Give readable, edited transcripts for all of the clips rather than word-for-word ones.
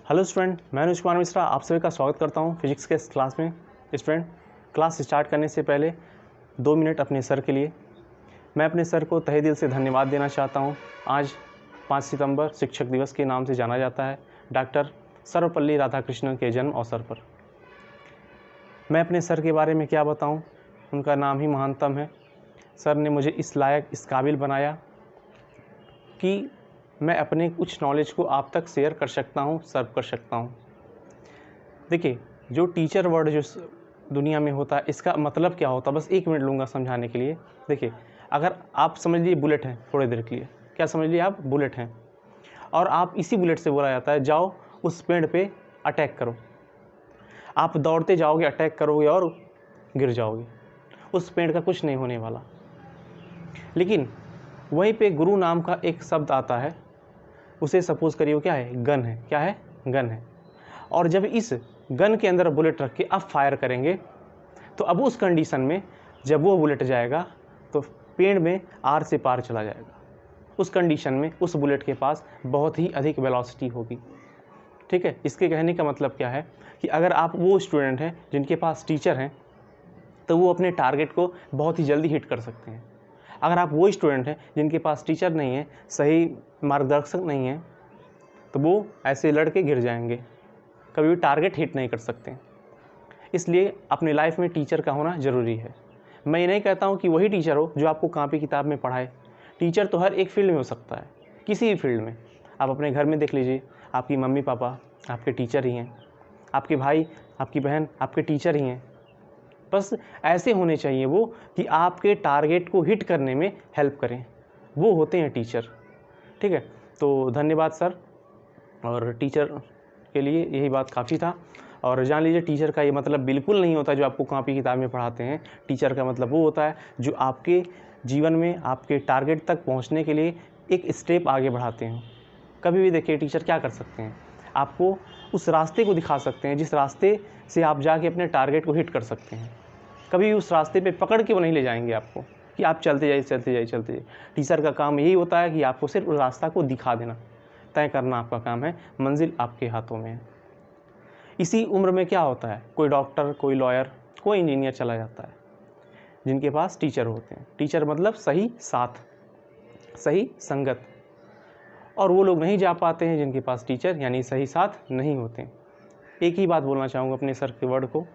Hello student, मैं अनुज कुमार मिश्रा आप सभी का स्वागत करता हूं फिजिक्स के क्लास में। स्टूडेंट, क्लास स्टार्ट करने से पहले 2 मिनट अपने सर के लिए। मैं अपने सर को तहे दिल से धन्यवाद देना चाहता हूं। आज 5 सितंबर शिक्षक दिवस के नाम से जाना जाता है, डॉक्टर सर्वपल्ली राधाकृष्णन के जन्म अवसर पर। मैं अपने सर के बारे में क्या बताऊँ, उनका नाम ही महानतम है। सर ने मुझे इस लायक, इस काबिल बनाया कि मैं अपने कुछ नॉलेज को आप तक शेयर कर सकता हूँ, सर्व कर सकता हूँ। देखिए, जो टीचर वर्ड जो दुनिया में होता है, इसका मतलब क्या होता है, बस 1 मिनट लूँगा समझाने के लिए। देखिए, अगर आप समझ लीजिए बुलेट हैं, थोड़ी देर के लिए क्या समझ लीजिए आप बुलेट हैं, और आप इसी बुलेट से बोला जाता है जाओ उस पेड़ पे अटैक करो। आप दौड़ते जाओगे, अटैक करोगे और गिर जाओगे, उस पेड़ का कुछ नहीं होने वाला। लेकिन वहीं पे गुरु नाम का एक शब्द आता है, उसे सपोज करिए क्या है, गन है। क्या है? गन है। और जब इस गन के अंदर बुलेट रख के आप फायर करेंगे, तो अब उस कंडीशन में जब वो बुलेट जाएगा तो पेड़ में आर से पार चला जाएगा। उस कंडीशन में उस बुलेट के पास बहुत ही अधिक वेलोसिटी होगी। ठीक है, इसके कहने का मतलब क्या है कि अगर आप वो स्टूडेंट हैं जिनके पास टीचर हैं, तो वो अपने टारगेट को बहुत ही जल्दी हिट कर सकते हैं। अगर आप वो स्टूडेंट हैं जिनके पास टीचर नहीं है, सही मार्गदर्शक नहीं है, तो वो ऐसे लड़के गिर जाएंगे, कभी भी टारगेट हिट नहीं कर सकते। इसलिए अपनी लाइफ में टीचर का होना ज़रूरी है। मैं ये नहीं कहता हूँ कि वही टीचर हो जो आपको कॉपी किताब में पढ़ाए। टीचर तो हर एक फील्ड में हो सकता है, किसी भी फील्ड में। आप अपने घर में देख लीजिए, आपकी मम्मी पापा आपके टीचर ही हैं, आपके भाई आपकी बहन आपके टीचर ही हैं। बस ऐसे होने चाहिए वो कि आपके टारगेट को हिट करने में हेल्प करें, वो होते हैं टीचर। ठीक है, तो धन्यवाद सर। और टीचर के लिए यही बात काफ़ी था। और जान लीजिए, टीचर का ये मतलब बिल्कुल नहीं होता जो आपको कॉपी किताब में पढ़ाते हैं। टीचर का मतलब वो होता है जो आपके जीवन में आपके टारगेट तक पहुंचने के लिए एक स्टेप आगे बढ़ाते हैं। कभी भी देखिए, टीचर क्या कर सकते हैं, आपको उस रास्ते को दिखा सकते हैं जिस रास्ते से आप जाके अपने टारगेट को हिट कर सकते हैं। कभी भी उस रास्ते पे पकड़ के वो नहीं ले जाएंगे आपको कि आप चलते जाइए चलते जाइए चलते जाइए। टीचर का काम यही होता है कि आपको सिर्फ उस रास्ता को दिखा देना, तय करना आपका काम है, मंजिल आपके हाथों में है। इसी उम्र में क्या होता है, कोई डॉक्टर, कोई लॉयर, कोई इंजीनियर चला जाता है जिनके पास टीचर होते हैं। टीचर मतलब सही साथ, सही संगत। और वो लोग नहीं जा पाते हैं जिनके पास टीचर यानी सही साथ नहीं होते हैं। एक ही बात बोलना चाहूँगा अपने सर के वर्ड को,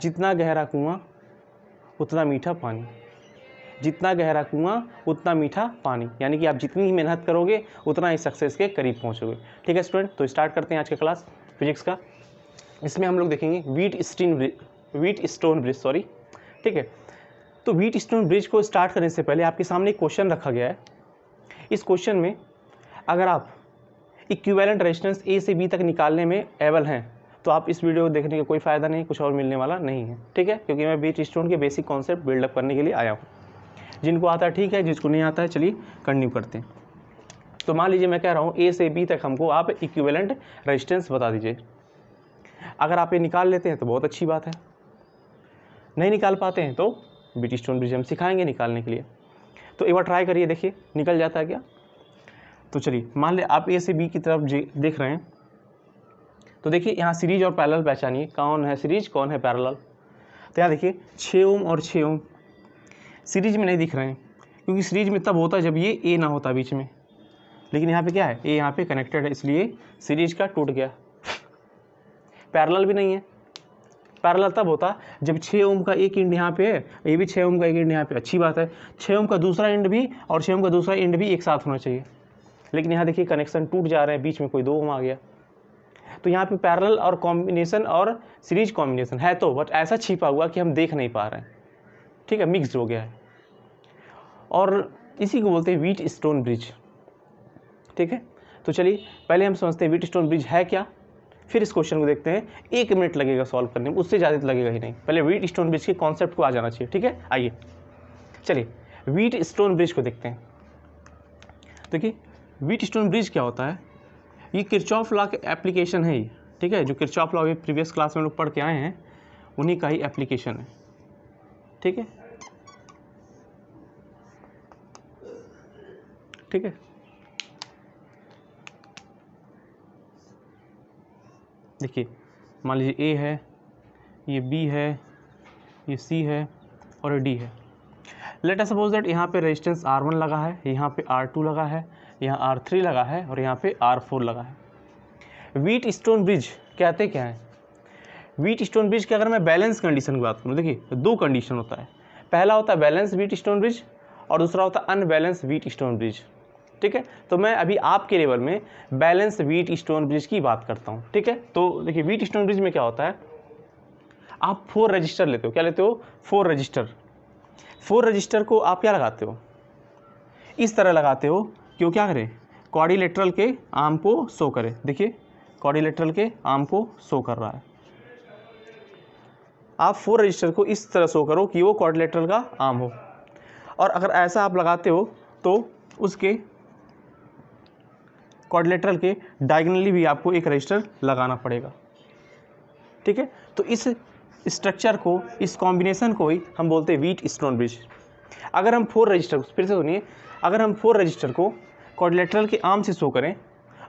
जितना गहरा कुआं उतना मीठा पानी। जितना गहरा कुआं उतना मीठा पानी, यानी कि आप जितनी ही मेहनत करोगे उतना ही सक्सेस के करीब पहुंचोगे। ठीक है स्टूडेंट, तो स्टार्ट करते हैं आज का क्लास फिजिक्स का। इसमें हम लोग देखेंगे व्हीट स्टोन ब्रिज। ठीक है, तो व्हीट स्टोन ब्रिज को स्टार्ट करने से पहले आपके सामने एक क्वेश्चन रखा गया है। इस क्वेश्चन में अगर आप इक्विवेलेंट रेजिस्टेंस ए से बी तक निकालने में एबल हैं, तो आप इस वीडियो को देखने का कोई फ़ायदा नहीं, कुछ और मिलने वाला नहीं है। ठीक है, क्योंकि मैं व्हीट स्टोन के बेसिक कॉन्सेप्ट बिल्डअप करने के लिए आया हूँ। जिनको आता है ठीक है, जिसको नहीं आता है चलिए कंटिन्यू करते हैं। तो मान लीजिए मैं कह रहा हूँ ए से बी तक हमको आप इक्विवेलेंट रेजिस्टेंस बता दीजिए। अगर आप ये निकाल लेते हैं तो बहुत अच्छी बात है, नहीं निकाल पाते हैं तो व्हीट स्टोन ब्रिज हम सिखाएंगे निकालने के लिए। तो एक बार ट्राई करिए, देखिए निकल जाता है क्या। तो चलिए मान लें आप ए से बी की तरफ देख रहे हैं, तो देखिए यहाँ सीरीज और पैरेलल पहचानिए, कौन है सीरीज कौन है पैरेलल। तो यहाँ देखिए 6 ओम और 6 ओम सीरीज में नहीं दिख रहे हैं, क्योंकि सीरीज में तब होता है जब ये ए ना होता बीच में। लेकिन यहाँ पे क्या है, ए यहाँ पे कनेक्टेड है, इसलिए सीरीज का टूट गया। पैरेलल भी नहीं है, पैरेलल तब होता जब 6 ओम का एक एंड यहाँ पे है, ये भी 6 ओम का एक एंड यहाँ पे। अच्छी बात है, 6 ओम का दूसरा एंड भी और 6 ओम का दूसरा एंड भी एक साथ होना चाहिए। लेकिन यहाँ देखिए कनेक्शन टूट जा रहे हैं, बीच में कोई 2 ओम आ गया। तो यहाँ पे पैरेलल और कॉम्बिनेशन और सीरीज कॉम्बिनेशन है तो, बट ऐसा छिपा हुआ कि हम देख नहीं पा रहे हैं। ठीक है, मिक्स्ड हो गया है, और इसी को बोलते हैं व्हीट स्टोन ब्रिज। ठीक है, तो चलिए पहले हम समझते हैं व्हीट स्टोन ब्रिज है क्या, फिर इस क्वेश्चन को देखते हैं। 1 मिनट लगेगा सॉल्व करने में, उससे ज़्यादा लगेगा ही नहीं। पहले व्हीट स्टोन ब्रिज के कॉन्सेप्ट को आ जाना चाहिए। ठीक है, आइए चलिए व्हीट स्टोन ब्रिज को देखते हैं। देखिए व्हीट स्टोन ब्रिज क्या होता है, ये किरचॉफ लॉ के एप्लीकेशन है ये। ठीक है, जो किरचॉफ लॉ प्रीवियस क्लास में लोग पढ़ के आए हैं, उन्हीं का ही एप्लीकेशन है। ठीक है, ठीक है, देखिए मान लीजिए A है, ये B है, ये C है और ये D है। लेट अस सपोज दैट यहाँ पे रेजिस्टेंस R1 लगा है, यहाँ पे R2 लगा है, यहाँ R3 लगा है और यहाँ पे R4 लगा है। व्हीट स्टोन ब्रिज कहते क्या है? व्हीट स्टोन ब्रिज की अगर मैं बैलेंस कंडीशन की बात करूँ, देखिए दो कंडीशन होता है। पहला होता है बैलेंस व्हीट स्टोन ब्रिज और दूसरा होता है अनबैलेंस व्हीट स्टोन ब्रिज। ठीक है, तो मैं अभी आपके लेवल में बैलेंस व्हीट स्टोन ब्रिज की बात करता हूँ। ठीक है, तो देखिए व्हीट स्टोन ब्रिज में क्या होता है, आप 4 रजिस्टर लेते हो। क्या लेते हो? 4 रजिस्टर। 4 रजिस्टर को आप क्या लगाते हो? इस तरह लगाते हो कि वो क्या करें, क्वाड्रिलेटरल के आर्म को शो करे। देखिए क्वाड्रिलेटरल के आर्म को शो कर रहा है। आप 4 रजिस्टर को इस तरह शो करो कि वो क्वाड्रिलेटरल का आर्म हो, और अगर ऐसा आप लगाते हो तो उसके क्वाड्रिलेटरल के डायगोनली भी आपको एक रजिस्टर लगाना पड़ेगा। ठीक है, तो इस स्ट्रक्चर को, इस कॉम्बिनेशन को ही हम बोलते हैं व्हीट स्टोन ब्रिज। अगर हम 4 रजिस्टर, फिर से सुनिए, अगर हम 4 रजिस्टर को क्वाड्रिलेटरल के आर्म से शो करें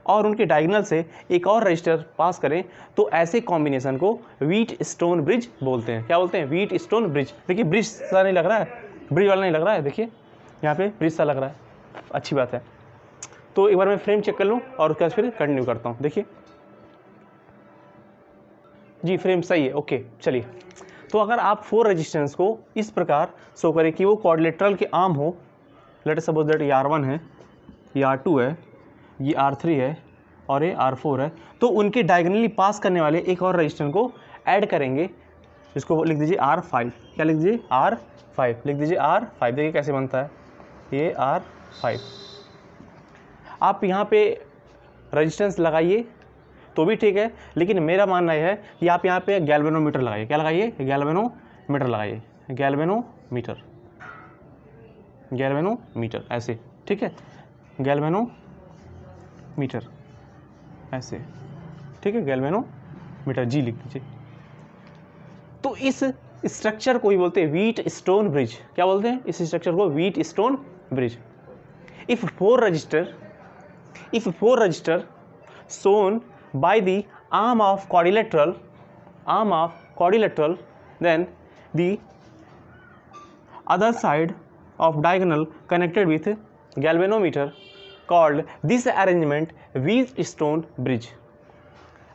और उनके डायगोनल से एक और रजिस्टर पास करें तो ऐसे कॉम्बिनेशन को व्हीट स्टोन ब्रिज बोलते हैं। क्या बोलते हैं? Wheat stone bridge. देखिए ब्रिज सा नहीं लग रहा है, ब्रिज वाला नहीं लग रहा है, देखिए यहाँ पे ब्रिज सा लग रहा है, अच्छी बात है। तो एक बार मैं फ्रेम चेक कर लूँ और उसके बाद फिर कंटिन्यू करता हूँ। देखिए जी फ्रेम सही है, ओके चलिए। तो अगर आप 4 रेजिस्टेंस को इस प्रकार शो करें कि वो क्वाड्रिलेटरल के आर्म हो, लेट अस सपोज दैट ये R1 है, ये R2 है, ये R3 है और ये R4 है, तो उनके डायगोनली पास करने वाले एक और रेजिस्टेंस को ऐड करेंगे, जिसको लिख दीजिए R5। क्या लिख दीजिए? R5 लिख दीजिए, R5। देखिए कैसे बनता है, ये R5। आप यहाँ पे रेजिस्टेंस लगाइए तो भी ठीक है, लेकिन मेरा मानना यह है कि आप यहाँ पे गैल्वेनोमीटर लगाइए। क्या लगाइए? गैल्वेनोमीटर लगाइए, गैल्वेनोमीटर, गैल्वेनोमीटर ऐसे। ठीक है, गैल्वेनोमीटर ऐसे। ठीक है, गैल्वेनोमीटर जी लिख दीजिए। तो इस स्ट्रक्चर को ही बोलते हैं व्हीट स्टोन ब्रिज। क्या बोलते हैं इस स्ट्रक्चर को? Wheat stone bridge. If 4 register shown by the arm of quadrilateral, then the other side of diagonal connected with galvanometer, called this arrangement wheatstone bridge।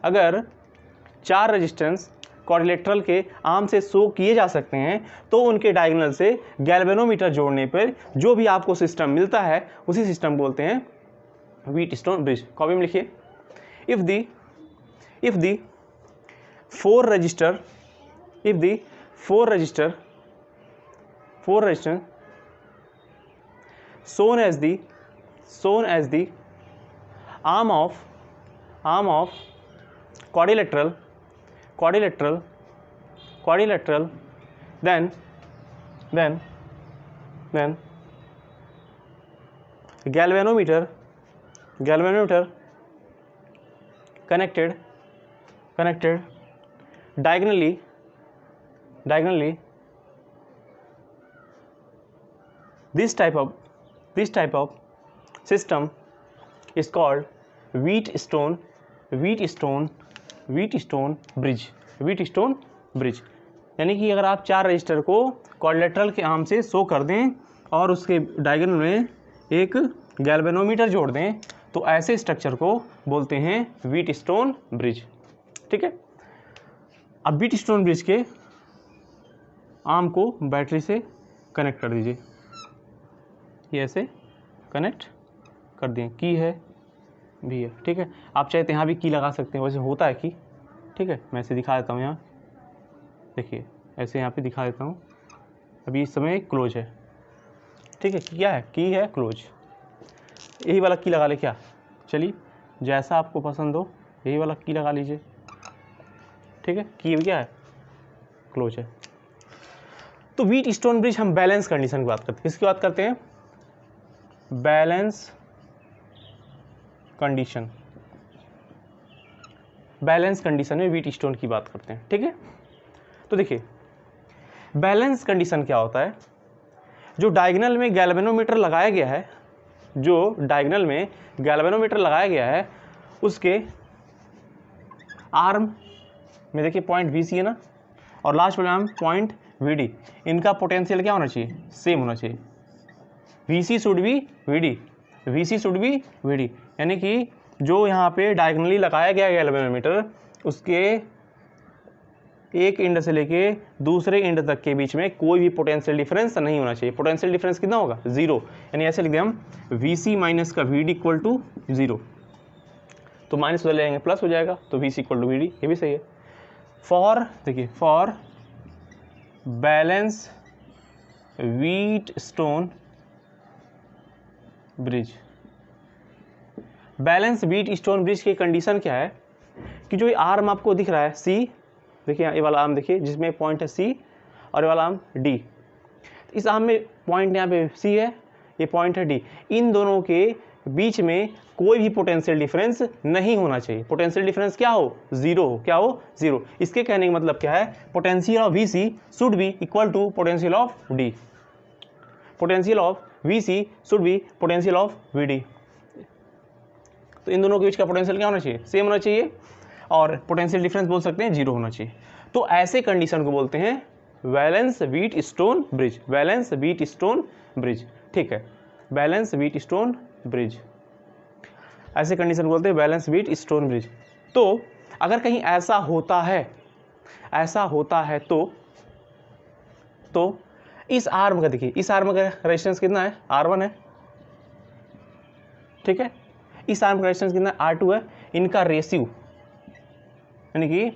अगर 4 रेजिस्टेंस क्वाड्रिलेटरल के arm से show किए जा सकते हैं तो उनके डायगोनल से गैल्वेनोमीटर जोड़ने पर जो भी आपको सिस्टम मिलता है उसी सिस्टम बोलते हैं व्हीटस्टोन ब्रिज। कॉपी में लिखिए, if the 4 register shown as the arm of quadrilateral, then galvanometer connected diagonally this type of system is called wheatstone bridge। यानी कि अगर आप 4 रजिस्टर को क्वाड्रिलेटरल के आर्म से शो कर दें और उसके डायगोनल में एक गैल्वेनोमीटर जोड़ दें तो ऐसे स्ट्रक्चर को बोलते हैं व्हीटस्टोन ब्रिज। ठीक है, अब व्हीटस्टोन ब्रिज के आर्म को बैटरी से कनेक्ट कर दीजिए, ये ऐसे कनेक्ट कर दें। की है भी है, ठीक है। आप चाहे तो यहाँ भी की लगा सकते हैं, वैसे होता है की। ठीक है, मैं ऐसे दिखा देता हूँ, यहाँ देखिए ऐसे यहाँ पे दिखा देता हूँ। अभी इस समय क्लोज है, ठीक है। क्या है? की है क्लोज। यही वाला की लगा ले क्या? चलिए जैसा आपको पसंद हो यही वाला की लगा लीजिए। ठीक है, की क्या है? क्लोज है। तो व्हीटस्टोन ब्रिज हम बैलेंस कंडीशन की बात करते हैं। किसकी बात करते हैं? Balance condition. बैलेंस कंडीशन में व्हीटस्टोन की बात करते हैं। ठीक है, तो देखिए बैलेंस कंडीशन क्या होता है? जो डायगोनल में गैल्वेनोमीटर लगाया गया है, उसके आर्म में देखिए पॉइंट वी सी है ना, और लास्ट वाले आर्म पॉइंट वी डी, इनका पोटेंशियल क्या होना चाहिए, सेम होना चाहिए। V C should be V D, V C should be V D, यानी कि जो यहाँ पे डायगनली लगाया गया गैल्वेनोमीटर उसके एक एंड से लेके दूसरे एंड तक के बीच में कोई भी पोटेंशियल डिफरेंस नहीं होना चाहिए। पोटेंशियल डिफरेंस कितना होगा, जीरो, यानी ऐसे लिख दें हम वी सी माइनस का V D equal to zero, तो माइनस उधर ले जाएंगे प्लस हो जाएगा, तो V C equal to V D, ये भी सही है। फॉर देखिए for balance Wheatstone bridge, balance Wheatstone bridge की कंडीशन क्या है कि जो ये आर्म आपको दिख रहा है सी, देखिए ये वाला आर्म देखिए जिसमें पॉइंट है सी और ये वाला आर्म डी, इस आर्म में पॉइंट यहाँ पे सी है, ये पॉइंट है डी, इन दोनों के बीच में कोई भी पोटेंशियल डिफरेंस नहीं होना चाहिए। पोटेंशियल डिफरेंस क्या हो, जीरो हो, क्या हो, जीरो। इसके कहने का मतलब क्या है, potential of V C should be equal to potential of D, potential of V C should be potential of V D. तो इन दोनों के बीच का पोटेंशियल क्या होना चाहिए, सेम होना चाहिए, और पोटेंशियल डिफरेंस बोल सकते हैं जीरो होना चाहिए। तो ऐसे कंडीशन को बोलते हैं valence Wheatstone bridge, valence Wheatstone bridge, ठीक है, वैलेंस व्हीटस्टोन ब्रिज, ऐसे कंडीशन को बोलते हैं वैलेंस व्हीटस्टोन ब्रिज। तो अगर कहीं ऐसा होता है तो इस आर्म का देखिए, इस आर्म का रेजिस्टेंस कितना है, R1 है, ठीक है, इस आर्म का रेजिस्टेंस कितना R2 है, इनका रेशियो यानी कि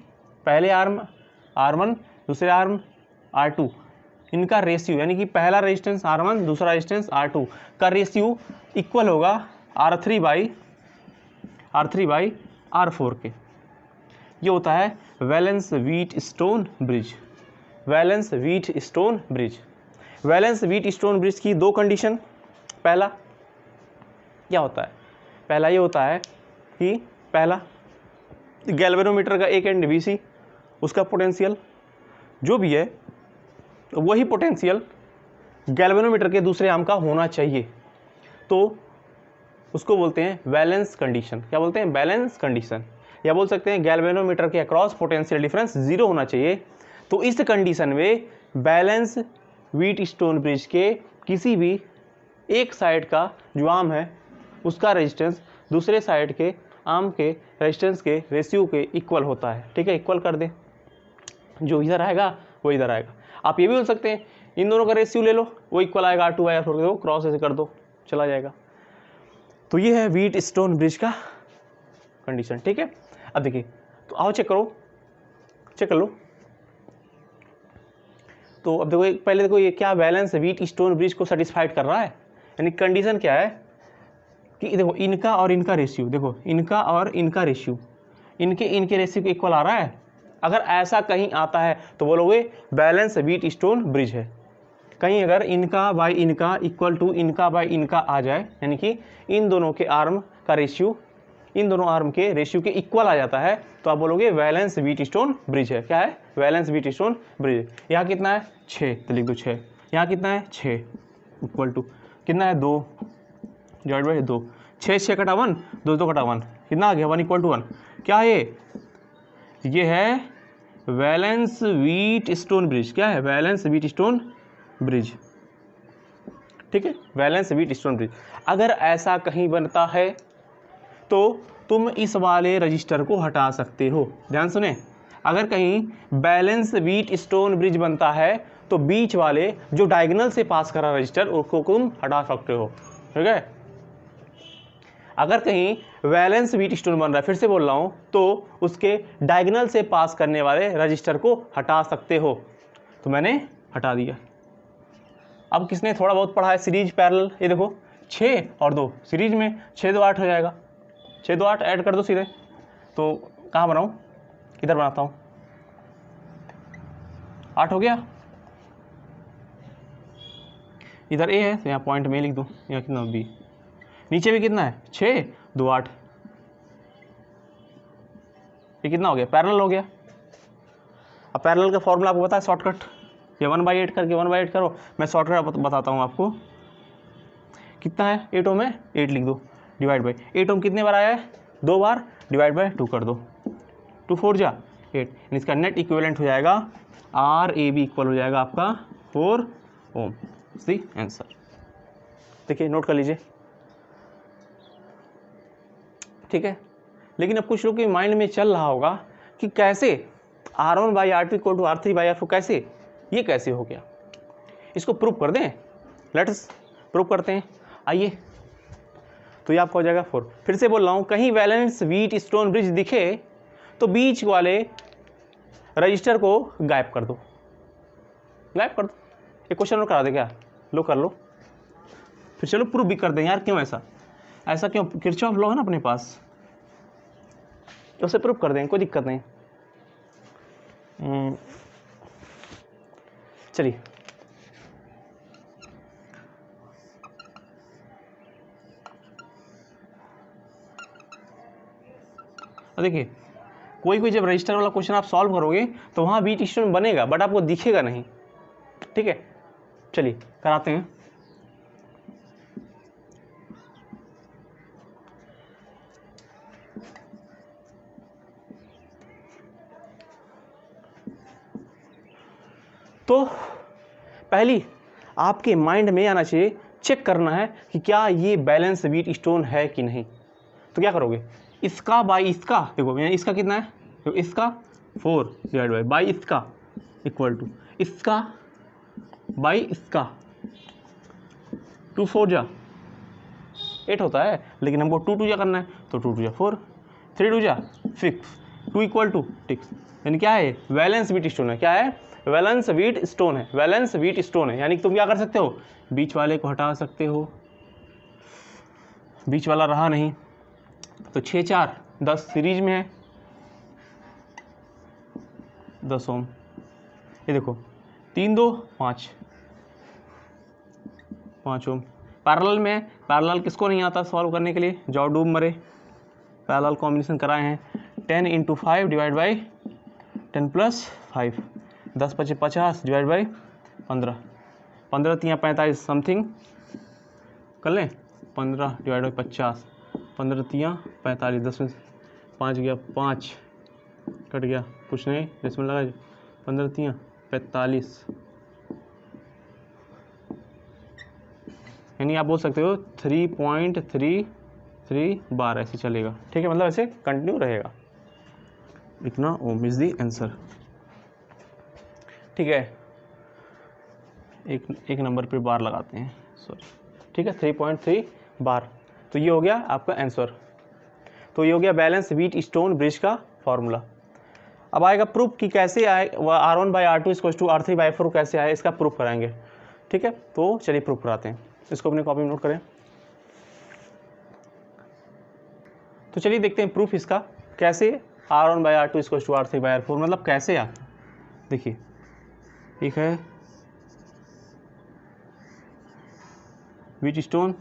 पहले आर्म R1 दूसरे आर्म R2, इनका रेशियो यानी कि पहला रेजिस्टेंस R1 दूसरा रेजिस्टेंस R2 का रेशियो इक्वल होगा R3 बाई R4 के। ये होता है valence Wheatstone bridge, valence Wheatstone bridge. Valence Wheatstone bridge की दो कंडीशन, पहला क्या होता है, पहला ये होता है कि पहला गैल्वेनोमीटर का एक एंड वीसी, उसका पोटेंशियल जो भी है वही पोटेंशियल गैल्वेनोमीटर के दूसरे आर्म का होना चाहिए, तो उसको बोलते हैं बैलेंस कंडीशन। क्या बोलते हैं, बैलेंस कंडीशन, या बोल सकते हैं गैल्वेनोमीटर के अक्रॉस पोटेंशियल डिफरेंस जीरो होना चाहिए। तो इस कंडीशन में बैलेंस व्हीटस्टोन ब्रिज के किसी भी एक साइड का जो आर्म है उसका रेजिस्टेंस दूसरे साइड के आर्म के रेजिस्टेंस के रेशियो के इक्वल होता है, ठीक है, इक्वल कर दे, जो इधर आएगा वो इधर आएगा। आप ये भी बोल सकते हैं इन दोनों का रेशियो ले लो, वो इक्वल आएगा R2 बाई R4 के, क्रॉस ऐसे कर दो चला जाएगा। तो ये है व्हीटस्टोन ब्रिज का कंडीशन, ठीक है। अब देखिए, तो आओ चेक करो, चेक कर लो। तो अब देखो पहले देखो ये क्या बैलेंस व्हीटस्टोन ब्रिज को सेटिस्फाइड कर रहा है, यानी कंडीशन क्या है कि देखो इनका और इनका रेशियो, देखो इनका और इनका रेशियो, इनके रेशियो के इक्वल आ रहा है। अगर ऐसा कहीं आता है तो बोलोगे बैलेंस व्हीटस्टोन ब्रिज है। कहीं अगर इनका बाई इनका इक्वल टू इनका बाई इनका आ जाए, यानी कि इन दोनों के आर्म का रेशियो इन दोनों आर्म के रेशियो के इक्वल आ जाता है, तो आप बोलोगे वैलेंस व्हीटस्टोन ब्रिज है। क्या है, वैलेंस व्हीटस्टोन ब्रिज। यहाँ कितना है 6, तो लिख दो 6। यहाँ कितना है 6 इक्वल टू कितना है 2 डिवाइड बाई 2, 6 6 कटा 1, 2 2 कटा 1, कितना आ गया 1 इक्वल टू 1। क्या है ये है वैलेंस व्हीटस्टोन ब्रिज। क्या है, वैलेंस व्हीटस्टोन ब्रिज, ठीक है, वैलेंस व्हीटस्टोन ब्रिज। अगर ऐसा कहीं बनता है तो तुम इस वाले रजिस्टर को हटा सकते हो। ध्यान सुने, अगर कहीं बैलेंस व्हीटस्टोन ब्रिज बनता है तो बीच वाले जो डायगोनल से पास कर रहा रजिस्टर उसको तुम हटा सकते हो, ठीक है। अगर कहीं वैलेंस व्हीटस्टोन बन रहा है, फिर से बोल रहा हूं, तो उसके डायगोनल से पास करने वाले रजिस्टर को हटा सकते हो। तो मैंने हटा दिया। अब किसने थोड़ा बहुत पढ़ा है सीरीज पैरेलल, ये देखो 6 और 2 सीरीज में 6 2 8 हो जाएगा, 6 2 8 ऐड कर दो सीधे। तो कहाँ बनाऊं, इधर बनाता हूँ, 8 हो गया, इधर ए है तो यहाँ पॉइंट में लिख दो, यहाँ कितना बी, नीचे भी कितना है 6 2 8, ये कितना हो गया, पैरेलल हो गया। अब पैरेलल का फॉर्मूला आपको पता है, शॉर्टकट, ये 1/8 करके 1/8 करो। मैं शॉर्टकट बताता हूँ आपको, कितना है 8 ओम में 8 लिख दो, डिवाइड बाई 8 ओम कितने बार आया है 2 बार, डिवाइड बाई 2 कर दो, 2 4 जा 8, इसका नेट इक्विवेलेंट हो जाएगा RAB इक्वल हो जाएगा आपका 4 ओम। C answer. देखिए नोट कर लीजिए, ठीक है। लेकिन अब कुछ लोग के माइंड में चल रहा होगा कि कैसे R1/R2 इक्वल टू R3/R4, कैसे ये कैसे हो गया, इसको प्रूव कर दें। लेट्स प्रूव करते हैं, आइए। तो ये आपका हो जाएगा 4। फिर से बोल रहा हूँ, कहीं वैलेंस व्हीटस्टोन ब्रिज दिखे तो बीच वाले रजिस्टर को गायब कर दो, गायब कर दो। एक क्वेश्चन और करा दे क्या, लो कर लो, फिर चलो प्रूव भी कर दें यार। क्यों ऐसा, ऐसा क्यों, किरचॉफ लॉ है ना अपने पास, तो उसे प्रूव कर दें, कोई दिक्कत नहीं। चलिए देखिए, कोई जब रजिस्टर वाला क्वेश्चन आप सॉल्व करोगे तो वहाँ व्हीटस्टोन बनेगा बट आपको दिखेगा नहीं, ठीक है। चलिए कराते हैं। तो पहली आपके माइंड में आना चाहिए, चेक करना है कि क्या ये बैलेंस व्हीटस्टोन है कि नहीं। तो क्या करोगे, इसका बाई इसका, देखो इसका कितना है, तो इसका 4 डिवाइड बाई इसका इक्वल टू इसका बाई इसका, 2 4 जा 8 होता है, लेकिन हमको 2 2 जा करना है, तो 2 2 जा 4, 3 2 जा 6, 2 इक्वल टू 6। यानी क्या है, वैलेंस व्हीटस्टोन है। क्या है, वैलेंस व्हीटस्टोन है, वैलेंस व्हीटस्टोन है। यानी तुम क्या कर सकते हो, बीच वाले को हटा सकते हो, बीच वाला रहा नहीं, तो 6 4 10 सीरीज में है, 10 ओम। ये देखो 3 2 5 ओम। पैरेलल में, पैरेलल किसको नहीं आता सॉल्व करने के लिए, जाओ डूब मरे। पैरेलल कॉम्बिनेशन कराए हैं, 10 × 5 divide by 10 + 5, 10 × 5 50 divide by 15, 15 × 3 45 something कर लें, 15 डिवाइड बाई 50, 15 × 3 45, 10 में 5 गया 5 कट गया, कुछ नहीं इसमें लगा, 15 × 3 45, यानी आप बोल सकते हो 3.33 बार ऐसे चलेगा, ठीक है। मतलब ऐसे कंटिन्यू रहेगा, इतना ओम इज दी आंसर, ठीक है। एक नंबर पे बार लगाते हैं, सॉरी, ठीक है, 3.3 बार। तो ये हो गया आपका आंसर। तो ये हो गया बैलेंस व्हीटस्टोन ब्रिज का फॉर्मूला। अब आएगा प्रूफ कि कैसे आए, R1/R2 = R3/4 कैसे आए, इसका प्रूफ कराएंगे, ठीक है। तो चलिए प्रूफ कराते हैं, इसको अपनी कॉपी में नोट करें। तो चलिए देखते हैं प्रूफ इसका, कैसे R1/R2 = R3/4, मतलब कैसे आता। देखिए एक है व्हीटस्टोन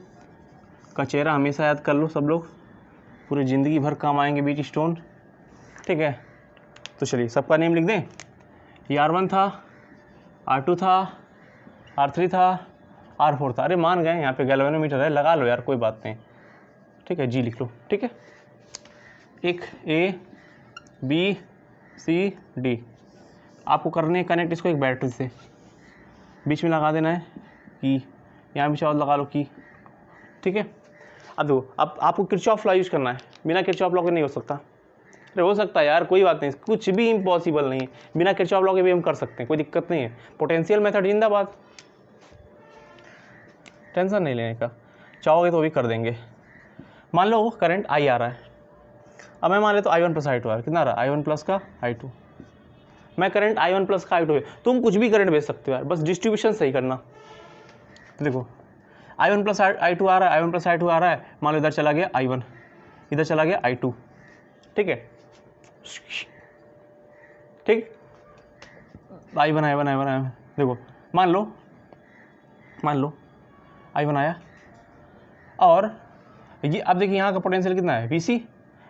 का चेहरा, हमेशा याद कर लो सब लोग, पूरी ज़िंदगी भर काम आएंगे व्हीटस्टोन, ठीक है। तो चलिए सबका नेम लिख दें, ये R1 था, R2 था, R3 था, R4 था। अरे मान गए, यहाँ पे गैल्वेनोमीटर है, लगा लो यार, कोई बात नहीं, ठीक है, G लिख लो, ठीक है। एक A B C D आपको करने कनेक्ट इसको एक बैटरी से, बीच में लगा देना है की, यहाँ भी चावल लगा लो की, ठीक है। अब दो, अब आपको किरचॉफ लॉ यूज करना है, बिना किरचॉफ लॉ के नहीं हो सकता। अरे हो सकता है यार, कोई बात नहीं, कुछ भी इम्पॉसिबल नहीं है, बिना किरचॉफ लॉ के भी हम कर सकते हैं, कोई दिक्कत नहीं है। पोटेंशियल मेथड जिंदाबाद, टेंशन नहीं लेने का, चाहोगे तो भी कर देंगे। मान लो करंट I आ रहा है, अब मैं मान लेता हूँ I1 + I2 आ रहा है, कितना आ रहा है, I1 + का I2, मैं करंट I1 + का I2 है, तुम कुछ भी करंट भेज सकते हो यार, बस डिस्ट्रीब्यूशन सही करना। देखो I1 + I2 आ रहा है, I1 + I2 आ रहा है, मान लो इधर चला गया I1, इधर चला गया I2, ठीक है, ठीक, I1 देखो मान लो I1 आया, और ये अब देखिए यहाँ का पोटेंशियल कितना है VC,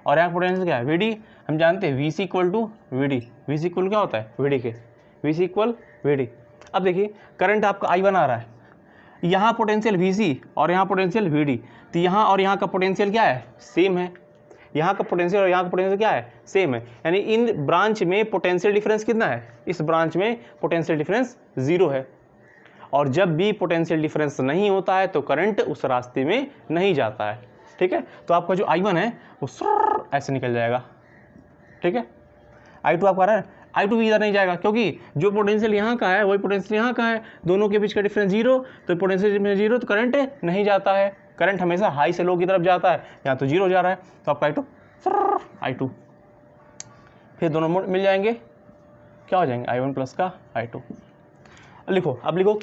और यहाँ का पोटेंशियल क्या है VD। हम जानते हैं VC = VD, VC इक्वल क्या होता है VD के, VC = VD। अब देखिए करंट आपका I1 आ रहा है, यहाँ पोटेंशियल VC और यहाँ पोटेंशियल VD, तो यहाँ और यहाँ का पोटेंशियल क्या है, सेम है, यहाँ का पोटेंशियल और यहाँ का पोटेंशियल क्या है, सेम है, यानी इन ब्रांच में पोटेंशियल डिफरेंस कितना है, इस ब्रांच में पोटेंशियल डिफरेंस 0 है। और जब भी पोटेंशियल डिफरेंस नहीं होता है तो करंट उस रास्ते में नहीं जाता है। ठीक है, तो आपका जो I1 है वो ऐसे निकल जाएगा। ठीक है, I2 आपका रहा है, I2 भी इधर नहीं जाएगा क्योंकि जो पोटेंशियल यहाँ का है वही पोटेंशियल यहाँ का है, दोनों के बीच का डिफरेंस 0, तो पोटेंशियल डिफरेंस 0 तो करंट नहीं जाता है। करंट हमेशा हाई से लो की तरफ जाता है, यहाँ तो 0 जा रहा है, तो आपका I2 फिर दोनों मिल जाएंगे, क्या हो जाएंगे, I1 प्लस का I2। लिखो, अब लिखो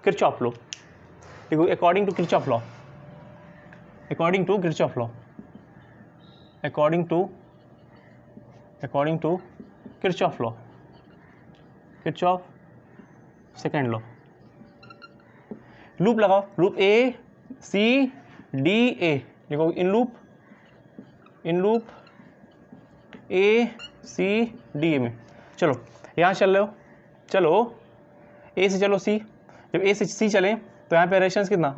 किरचॉफ लॉ, लिखो according to Kirchhoff law, according to Kirchhoff law, according to Kirchhoff law, Kirchhoff second law. Loop लगाओ, loop A C D A, देखो इन लूप ए सी डी ए में। चलो यहाँ चल रहे हो, चलो ए से चलो सी, जब ए से सी चले तो यहाँ पे रेजिस्टेंस कितना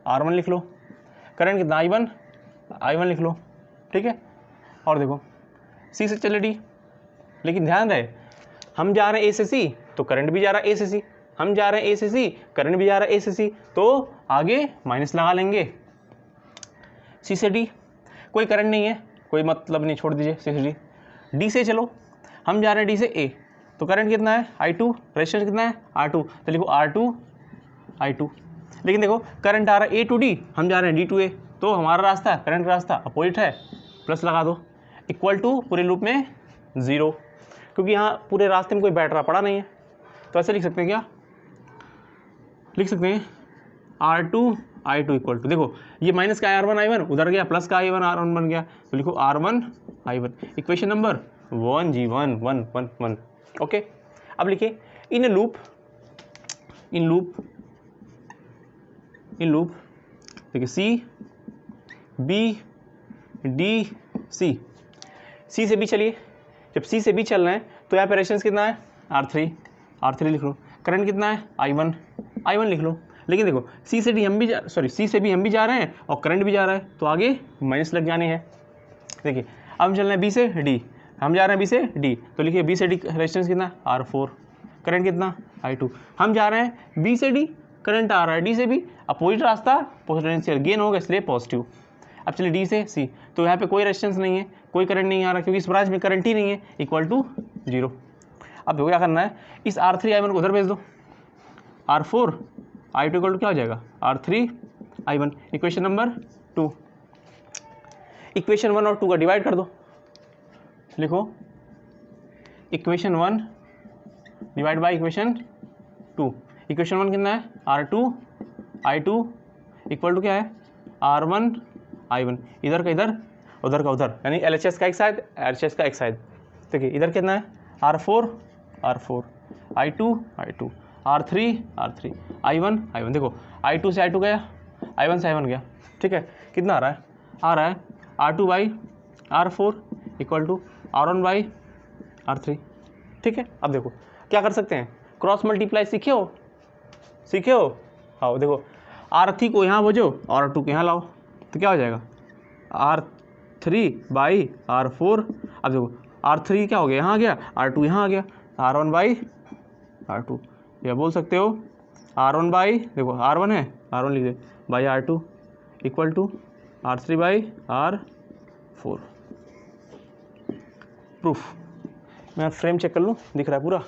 R1 लिख लो, करंट कितना I1 लिख लो। ठीक है, और देखो सी से चले डी, लेकिन ध्यान रहे हम जा रहे हैं ए से सी तो करंट भी जा रहा है ए से सी, हम जा रहे हैं ए से सी करंट भी जा रहा है ए से सी, तो आगे माइनस लगा लेंगे। सी से डी कोई करंट नहीं है, कोई मतलब नहीं, छोड़ दीजिए सी से डी। डी से चलो, हम जा रहे हैं डी से ए, तो करंट कितना है I2, रेजिस्टेंस कितना है R2, तो लिखो R2 I2। लेकिन देखो करंट आ रहा है ए टू डी, हम जा रहे हैं डी टू ए, तो हमारा रास्ता करंट का रास्ता अपोजिट है, प्लस लगा दो, इक्वल टू पूरे लूप में 0, क्योंकि यहाँ पूरे रास्ते में कोई बैटरा पड़ा नहीं है, तो ऐसे लिख सकते हैं, क्या लिख सकते हैं R2 I2 इक्वल टू, देखो ये माइनस का R1 I1 उधर गया, प्लस का I1 R1 बन गया, तो लिखो R1 I1, equation number 1G1 okay. अब लिखिए इन लूप देखिए सी बी डी सी, सी से बी चलिए, जब सी से बी चल रहे हैं तो यहाँ पे रेजिस्टेंस कितना है R3 लिख लो, करंट कितना है I1 लिख लो। लेकिन देखो सी से बी हम भी जा रहे हैं और करंट भी जा रहा है, तो आगे माइनस लग जाने हैं। देखिए अब हम चल रहे हैं बी से डी, हम जा रहे हैं बी से डी, तो लिखिए बी से डी रेजिस्टेंस कितना R4, करंट कितना I2, हम जा रहे हैं बी से डी, करंट आ रहा है डी से बी, अपोजिट रास्ता, पोटेंशियल गेन होगा इसलिए पॉजिटिव। अब चलिए डी से सी, तो यहाँ पे कोई रेजिस्टेंस नहीं है, कोई करंट नहीं आ रहा क्योंकि इस ब्रांच में करंट ही नहीं है, इक्वल टू 0। अब देखो क्या करना है, इस R3 I1 को उधर भेज दो, R4 I2 इक्वल टू क्या हो जाएगा R3 I1, equation number 2, equation 1 और 2 का डिवाइड कर दो, लिखो equation 1 divide by equation 2, equation 1 कितना है R2 I2 इक्वल टू क्या है R1 I1, इधर का इधर उधर का उधर, यानी LHS का एक साइड RHS का एक साइड। देखिए इधर कितना है R4 I2 R3 I1 देखो I2 से I2 गया, I1 से I1 गया। ठीक है, कितना आ रहा है R2 by R4 equal to R1 by R3। ठीक है, अब देखो क्या कर सकते हैं, क्रॉस मल्टीप्लाई सीखे हो, हाँ देखो R3 को यहाँ भेजो और R2 को यहाँ लाओ, तो क्या हो जाएगा R3 बाई R4। अब देखो R3 क्या हो गया, यहाँ आ गया, R2 यहाँ आ गया, R1 बाई R2, या बोल सकते हो R1 बाई, देखो R1 है R1 लिख दे by R2 equal to R3 by R4। Proof, मैं फ्रेम चेक कर लूँ, दिख रहा है पूरा।